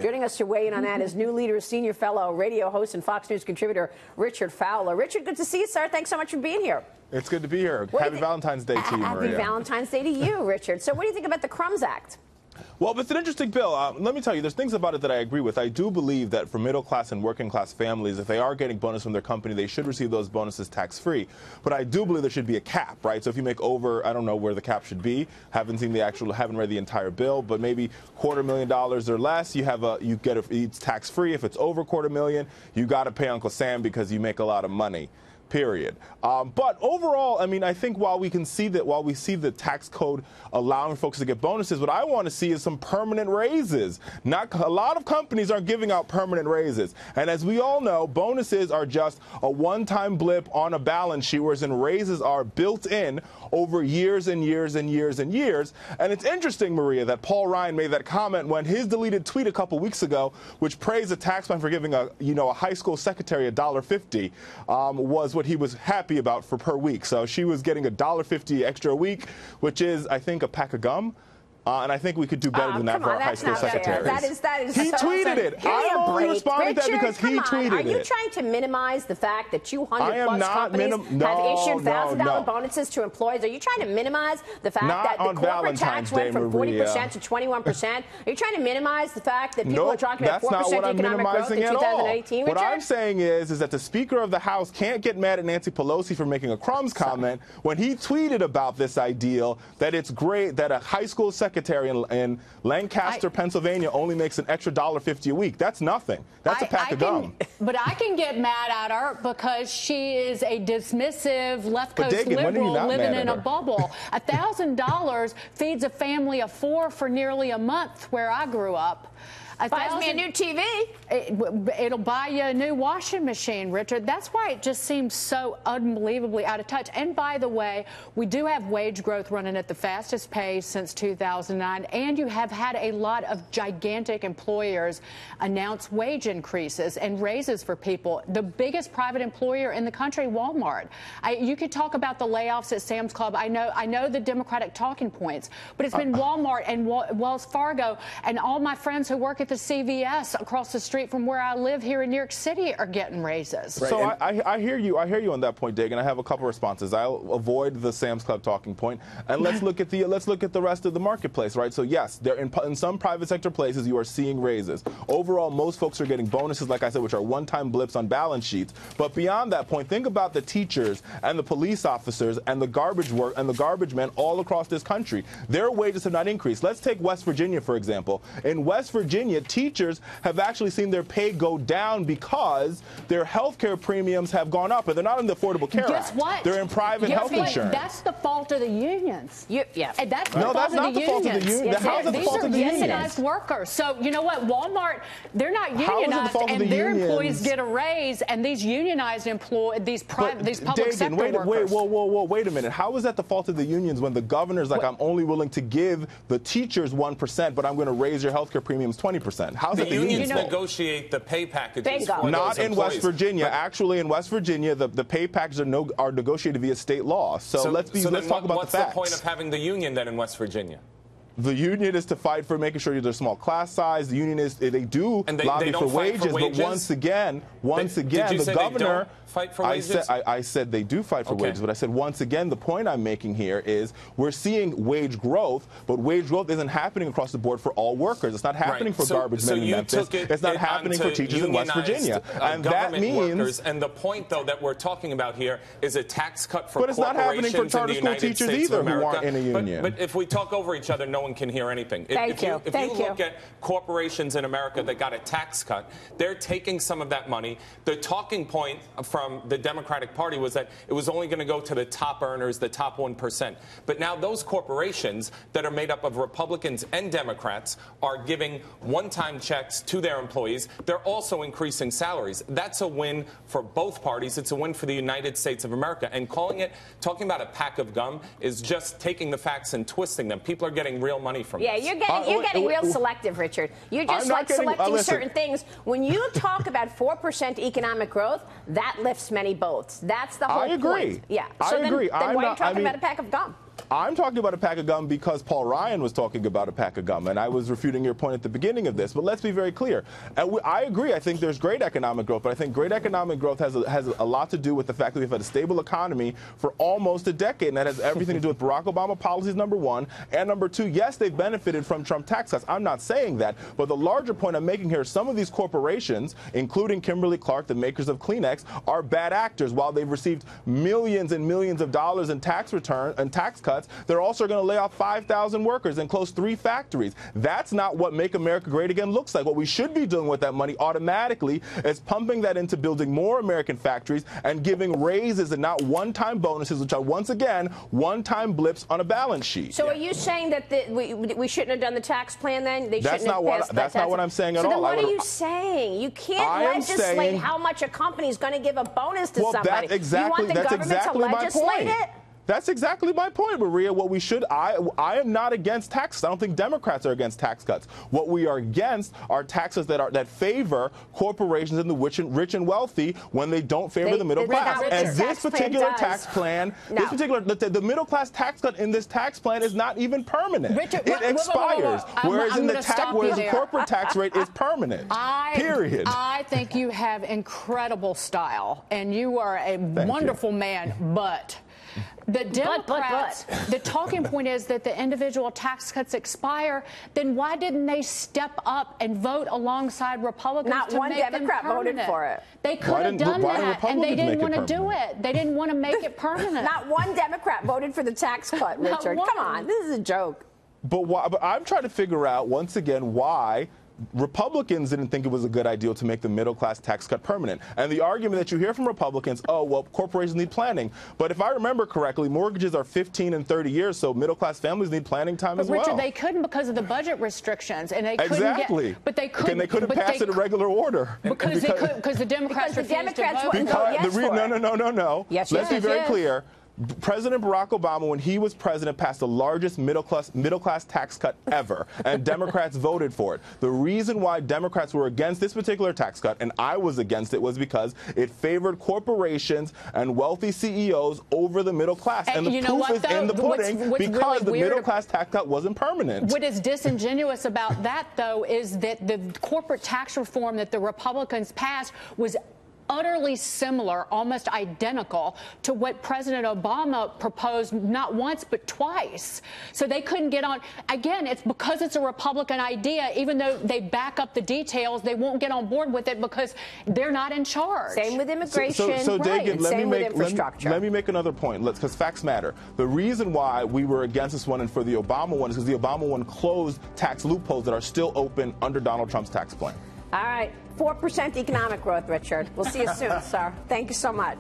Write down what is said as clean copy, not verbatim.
Joining us to weigh in on that is new leader, senior fellow, radio host, and Fox News contributor Richard Fowler. Richard, good to see you, sir. Thanks so much for being here. It's good to be here. Happy Valentine's Day to you, Maria. Happy Valentine's Day to you, Richard. So what do you think about the Crumbs Act? Well, it's an interesting bill. Let me tell you, there's things about it that I agree with. I do believe that for middle-class and working-class families, if they are getting bonus from their company, they should receive those bonuses tax-free. But I do believe there should be a cap, right? So if you make over, I don't know where the cap should be. Haven't read the entire bill, but maybe $250,000 or less, it's tax-free. If it's over $250,000, you got to pay Uncle Sam because you make a lot of money. Period. But overall, I mean, I think while we see the tax code allowing folks to get bonuses, what I want to see is some permanent raises. A lot of companies are giving out permanent raises. And as we all know, bonuses are just a one-time blip on a balance sheet, whereas raises are built in over years and years and years and years. And it's interesting, Maria, that Paul Ryan made that comment when his deleted tweet a couple weeks ago, which praised a tax plan for giving a high school secretary $1.50, was what he was happy about for per week. So she was getting $1.50 extra a week, which is, I think, a pack of gum. And I think we could do better than that for our high school secretaries. That is he so tweeted it. I'm only responding to that because he tweeted it. Are you trying to minimize the fact that 200-plus companies have issued $1,000 bonuses to employees? Are you trying to minimize the fact that the corporate tax went from 40% to 21%? Are you trying to minimize the fact that people are talking about 4% economic growth in 2018? What I'm saying is that the Speaker of the House can't get mad at Nancy Pelosi for making a crumbs comment when he tweeted about this ideal that it's great that a high school secretary in Lancaster, Pennsylvania only makes an extra $1.50 a week. That's nothing. That's a pack of gum. But I can get mad at her because she is a dismissive left coast liberal living in a bubble. $1,000 feeds a family of 4 for nearly a month where I grew up. Buys me a new TV. It'll buy you a new washing machine, Richard. That's why it just seems so unbelievably out of touch. And by the way, we do have wage growth running at the fastest pace since 2009, and you have had a lot of gigantic employers announce wage increases and raises for people. The biggest private employer in the country, Walmart. You could talk about the layoffs at Sam's Club. I know the Democratic talking points, but it's been Walmart and Wells Fargo, and all my friends who work at the CVS across the street from where I live here in New York City are getting raises. Right. So I hear you. I hear you on that point, Dagan. I have a couple responses. I'll avoid the Sam's Club talking point, and let's look at the rest of the marketplace, right? So yes, in some private sector places you are seeing raises. Overall, most folks are getting bonuses, like I said, which are one-time blips on balance sheets. But beyond that point, think about the teachers and the police officers and the garbage men all across this country. Their wages have not increased. Let's take West Virginia, for example. In West Virginia, teachers have actually seen their pay go down because their health care premiums have gone up, and they're not in the Affordable Care Act. Guess what? They're in private health insurance. That's the fault of the unions. That's the fault that's not the fault of the unions. How is it the fault of the unions? These are unionized workers. So you know what? Walmart, they're not unionized, and their employees get a raise, and these unionized these public sector workers. Wait a minute. How is that the fault of the unions when the governor's like, I'm only willing to give the teachers 1%, but I'm going to raise your health care premiums 20%? How's the it the unions negotiate the pay packages for not those in West Virginia. Actually, in West Virginia, the pay packages are negotiated via state law. So let's talk about the facts. What's the point of having the union then in West Virginia? The union is to fight for making sure there's small class size. The union is they lobby for wages, but once again, the governor. Fight for wages? I said they do fight for wages, but I said once again the point I'm making here is we're seeing wage growth, but wage growth isn't happening across the board for all workers. It's not happening for garbage men in Memphis. It's not happening for teachers in West Virginia, and that means. Workers. And the point, though, that we're talking about here is a tax cut for corporations. But it's not happening for charter school teachers either who aren't in a union. But if we talk over each other, no one can hear anything. If you look at corporations in America that got a tax cut, they're taking some of that money. The talking point from the Democratic Party was that it was only going to go to the top earners, the top 1%. But now those corporations that are made up of Republicans and Democrats are giving one-time checks to their employees. They're also increasing salaries. That's a win for both parties. It's a win for the United States of America. And talking about a pack of gum is just taking the facts and twisting them. People are getting real money from this. You're getting real selective, Richard. You're just selecting certain things. When you talk about 4% economic growth, that lifts many boats. That's the whole point. I agree. Yeah. I agree. Then why are you talking about a pack of gum? I'm talking about a pack of gum because Paul Ryan was talking about a pack of gum, and I was refuting your point at the beginning of this. But let's be very clear. I agree. I think there's great economic growth, but I think great economic growth has a lot to do with the fact that we've had a stable economy for almost a decade, and that has everything to do with Barack Obama policies, number one, and number two, yes, they've benefited from Trump tax cuts. I'm not saying that, but the larger point I'm making here is some of these corporations, including Kimberly-Clark, the makers of Kleenex, are bad actors. While they've received millions and millions of dollars in tax return and tax cuts, they're also going to lay off 5,000 workers and close 3 factories. That's not what Make America Great Again looks like. What we should be doing with that money automatically is pumping that into building more American factories and giving raises and not one-time bonuses, which are, once again, one-time blips on a balance sheet. So are you saying that we shouldn't have done the tax plan then? That's not what I'm saying at all. So then what are you saying? You can't legislate how much a company is going to give a bonus to somebody. That's exactly, you want the government to legislate it? That's exactly my point, Maria. What we should, I am not against taxes. I don't think Democrats are against tax cuts. What we are against are taxes that favor corporations and the rich and wealthy when they don't favor the middle class. And this particular tax plan, the middle class tax cut in this tax plan is not even permanent. Richard, it expires, whereas in the corporate tax rate is permanent. Period. I think you have incredible style, and you are a wonderful man, but the Democrats, the talking point is that the individual tax cuts expire. Then why didn't they step up and vote alongside Republicans? Not one Democrat voted for it. They could have done that, and they didn't want to do it. They didn't want to make it permanent. Not one Democrat voted for the tax cut, Richard. Come on, this is a joke. But I'm trying to figure out, once again, why Republicans didn't think it was a good idea to make the middle-class tax cut permanent. And the argument that you hear from Republicans, oh, well, corporations need planning. But if I remember correctly, mortgages are 15 and 30 years, so middle-class families need planning time as well. Richard, they couldn't because of the budget restrictions, and they couldn't exactly. But they couldn't. And they couldn't pass it in regular order. Because the Democrats refused to vote. Wouldn't vote yes for it. No. Yes, Let's be very clear. President Barack Obama, when he was president, passed the largest middle class tax cut ever, and Democrats voted for it. The reason why Democrats were against this particular tax cut, and I was against it, was because it favored corporations and wealthy CEOs over the middle class. And the proof is in the pudding, because the middle class tax cut wasn't permanent. What is disingenuous about that, though, is that the corporate tax reform that the Republicans passed was utterly similar, almost identical to what President Obama proposed not once but twice. So they couldn't get on. Again, it's because it's a Republican idea. Even though they back up the details, they won't get on board with it because they're not in charge. Same with immigration. So Dagan, same with infrastructure. Let me make another point, because facts matter. The reason why we were against this one and for the Obama one is because the Obama one closed tax loopholes that are still open under Donald Trump's tax plan. All right. 4% economic growth, Richard. We'll see you soon, sir. Thank you so much.